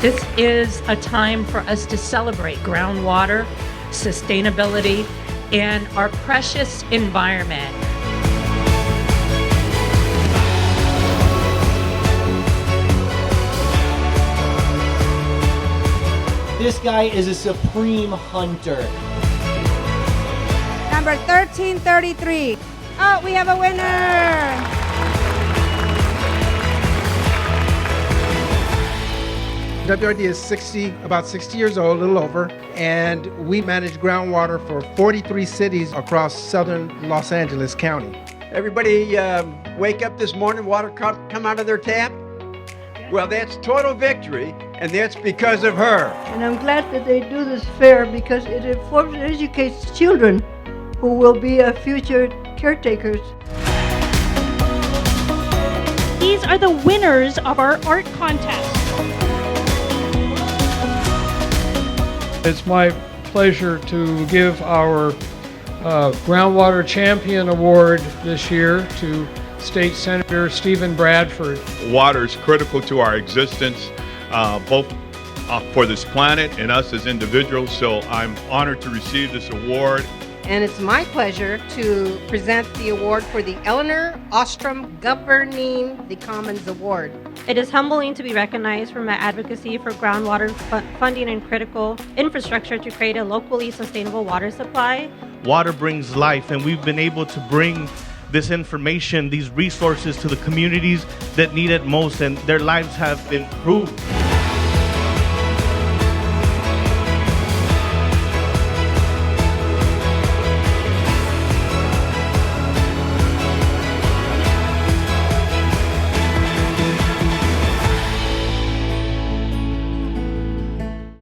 This is a time for us to celebrate groundwater, sustainability, and our precious environment. This guy is a supreme hunter. Number 1333. Oh, we have a winner. WRD is about 60 years old, a little over, and we manage groundwater for 43 cities across southern Los Angeles County. Everybody wake up this morning, water come out of their tap? Well, that's total victory, and that's because of her. And I'm glad that they do this fair because it informs and educates children who will be future caretakers. These are the winners of our art contest. It's my pleasure to give our Groundwater Champion Award this year to State Senator Stephen Bradford. Water is critical to our existence, both for this planet and us as individuals, so I'm honored to receive this award. And it's my pleasure to present the award for the Eleanor Ostrom Governing the Commons Award. It is humbling to be recognized for my advocacy for groundwater funding and critical infrastructure to create a locally sustainable water supply. Water brings life, and we've been able to bring this information, these resources to the communities that need it most, and their lives have improved.